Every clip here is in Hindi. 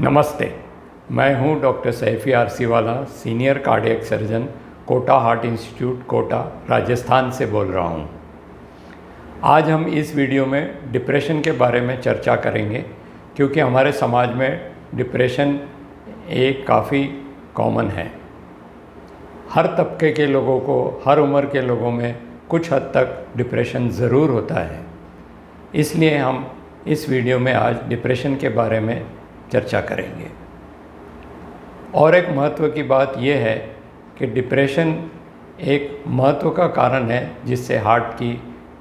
नमस्ते, मैं हूं doctor Saifi Arsiwala, senior cardiac surgeon, Kota heart institute, Kota, Rajasthan से बोल रहा हूं। आज हम इस वीडियो में डिप्रेशन के बारे में चर्चा करेंगे क्योंकि हमारे समाज में डिप्रेशन एक काफ़ी कॉमन है। हर तबके के लोगों को, हर उम्र के लोगों में कुछ हद तक डिप्रेशन ज़रूर होता है। इसलिए हम इस वीडियो में आज डिप्रेशन के बारे में चर्चा करेंगे। और एक महत्व की बात यह है कि डिप्रेशन एक महत्व का कारण है जिससे हार्ट की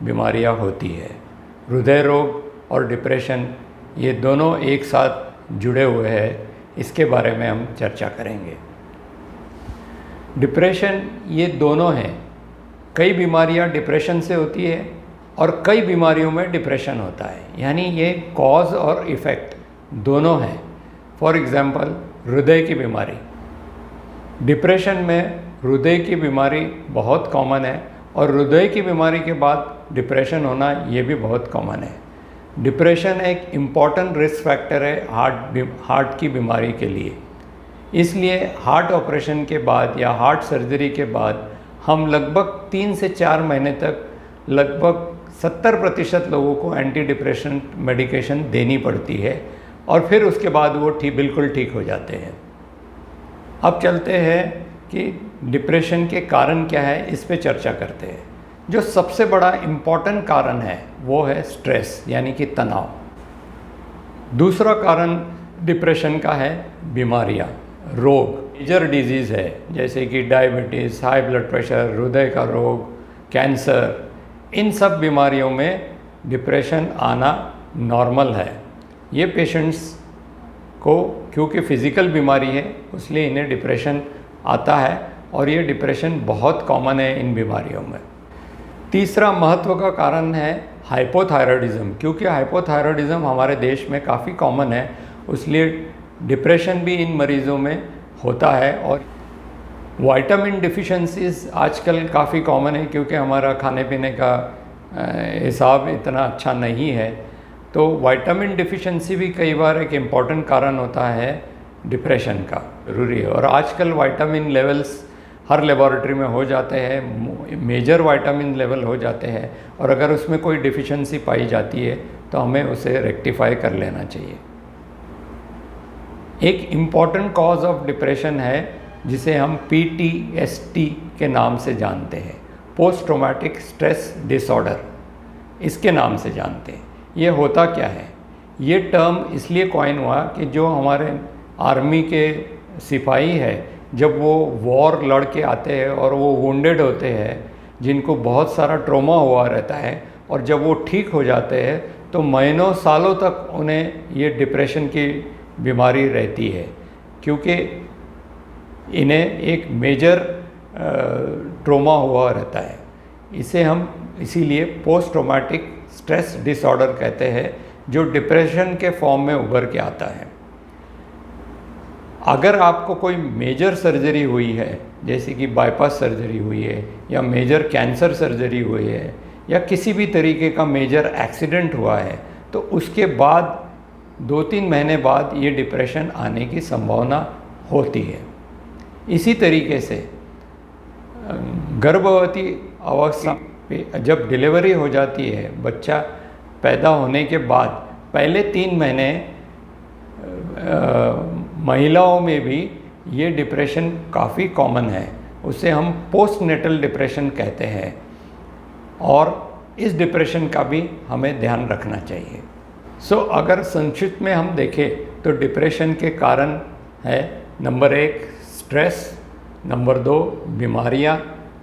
बीमारियां होती है। हृदय रोग और डिप्रेशन ये दोनों एक साथ जुड़े हुए हैं, इसके बारे में हम चर्चा करेंगे। डिप्रेशन ये दोनों हैं। कई बीमारियां डिप्रेशन से होती है और कई बीमारियों में डिप्रेशन होता है, यानी ये कॉज और इफ़ेक्ट दोनों हैं। फॉर एग्ज़ाम्पल, हृदय की बीमारी। डिप्रेशन में हृदय की बीमारी बहुत कॉमन है और हृदय की बीमारी के बाद डिप्रेशन होना ये भी बहुत कॉमन है। डिप्रेशन एक इम्पॉर्टेंट रिस्क फैक्टर है हार्ट की बीमारी के लिए। इसलिए हार्ट ऑपरेशन के बाद या हार्ट सर्जरी के बाद हम लगभग 3 से 4 महीने तक लगभग 70% लोगों को एंटी डिप्रेशन मेडिकेशन देनी पड़ती है और फिर उसके बाद वो बिल्कुल ठीक हो जाते हैं। अब चलते हैं कि डिप्रेशन के कारण क्या है, इस पे चर्चा करते हैं। जो सबसे बड़ा इम्पॉर्टेंट कारण है वो है स्ट्रेस, यानी कि तनाव। दूसरा कारण डिप्रेशन का है बीमारियां, रोग, मेजर डिजीज़ है जैसे कि डायबिटीज़, हाई ब्लड प्रेशर, हृदय का रोग, कैंसर। इन सब बीमारियों में डिप्रेशन आना नॉर्मल है। ये पेशेंट्स को क्योंकि फ़िज़िकल बीमारी है इसलिए इन्हें डिप्रेशन आता है और ये डिप्रेशन बहुत कॉमन है इन बीमारियों में। तीसरा महत्व का कारण है हाइपोथायरॉयडिज़म। क्योंकि हाइपोथायरॉयडिज़म हमारे देश में काफ़ी कॉमन है, इसलिए डिप्रेशन भी इन मरीज़ों में होता है। और विटामिन डिफिशेंसीज आजकल काफ़ी कॉमन है क्योंकि हमारा खाने पीने का हिसाब इतना अच्छा नहीं है, तो विटामिन डिफिशेंसी भी कई बार एक इम्पॉर्टेंट कारण होता है डिप्रेशन का, ज़रूरी है। और आजकल विटामिन लेवल्स हर लेबॉरेटरी में हो जाते हैं, मेजर विटामिन लेवल हो जाते हैं, और अगर उसमें कोई डिफिशेंसी पाई जाती है तो हमें उसे रेक्टिफाई कर लेना चाहिए। एक इम्पॉर्टेंट कॉज ऑफ डिप्रेशन है जिसे हम PTSD के नाम से जानते हैं, पोस्ट ट्रॉमेटिक स्ट्रेस डिसऑर्डर, इसके नाम से जानते हैं। ये होता क्या है? ये टर्म इसलिए कॉइन हुआ कि जो हमारे आर्मी के सिपाही है, जब वो वॉर लड़ के आते हैं और वो वुंडेड होते हैं, जिनको बहुत सारा ट्रॉमा हुआ रहता है, और जब वो ठीक हो जाते हैं तो महीनों सालों तक उन्हें ये डिप्रेशन की बीमारी रहती है क्योंकि इन्हें एक मेजर ट्रॉमा हुआ रहता है। इसे हम इसीलिए पोस्ट ट्रॉमेटिक स्ट्रेस डिसऑर्डर कहते हैं, जो डिप्रेशन के फॉर्म में उभर के आता है। अगर आपको कोई मेजर सर्जरी हुई है, जैसे कि बाईपास सर्जरी हुई है या मेजर कैंसर सर्जरी हुई है या किसी भी तरीके का मेजर एक्सीडेंट हुआ है, तो उसके बाद 2-3 महीने बाद ये डिप्रेशन आने की संभावना होती है। इसी तरीके से गर्भवती अवस्था पे जब डिलीवरी हो जाती है, बच्चा पैदा होने के बाद पहले 3 महीने महिलाओं में भी ये डिप्रेशन काफ़ी कॉमन है। उसे हम पोस्टनेटल डिप्रेशन कहते हैं और इस डिप्रेशन का भी हमें ध्यान रखना चाहिए। अगर संक्षिप्त में हम देखें तो डिप्रेशन के कारण है, नंबर 1 स्ट्रेस, नंबर 2 बीमारियां,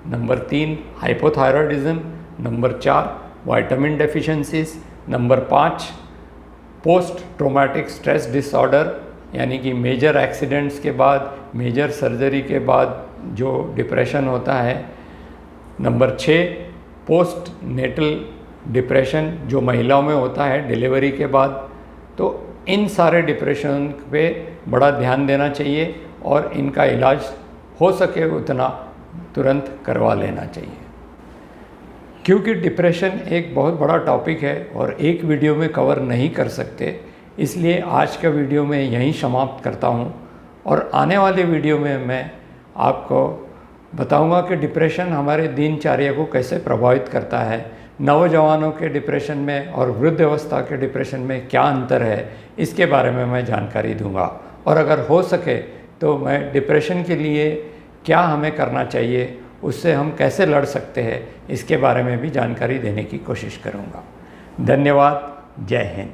number 3 hypothyroidism, number 4 vitamin deficiencies, number 5 post traumatic stress disorder, यानी कि मेजर एक्सीडेंट्स के बाद, मेजर सर्जरी के बाद जो डिप्रेशन होता है, नंबर 6 पोस्ट नेटल डिप्रेशन जो महिलाओं में होता है डिलीवरी के बाद। तो इन सारे डिप्रेशन पे बड़ा ध्यान देना चाहिए और इनका इलाज हो सके उतना तुरंत करवा लेना चाहिए। क्योंकि डिप्रेशन एक बहुत बड़ा टॉपिक है और एक वीडियो में कवर नहीं कर सकते, इसलिए आज का वीडियो मैं यहीं समाप्त करता हूँ और आने वाले वीडियो में मैं आपको बताऊंगा कि डिप्रेशन हमारे दिनचर्या को कैसे प्रभावित करता है, नौजवानों के डिप्रेशन में और वृद्धावस्था के डिप्रेशन में क्या अंतर है, इसके बारे में मैं जानकारी दूंगा। और अगर हो सके तो मैं डिप्रेशन के लिए क्या हमें करना चाहिए, उससे हम कैसे लड़ सकते हैं, इसके बारे में भी जानकारी देने की कोशिश करूंगा। धन्यवाद। जय हिंद।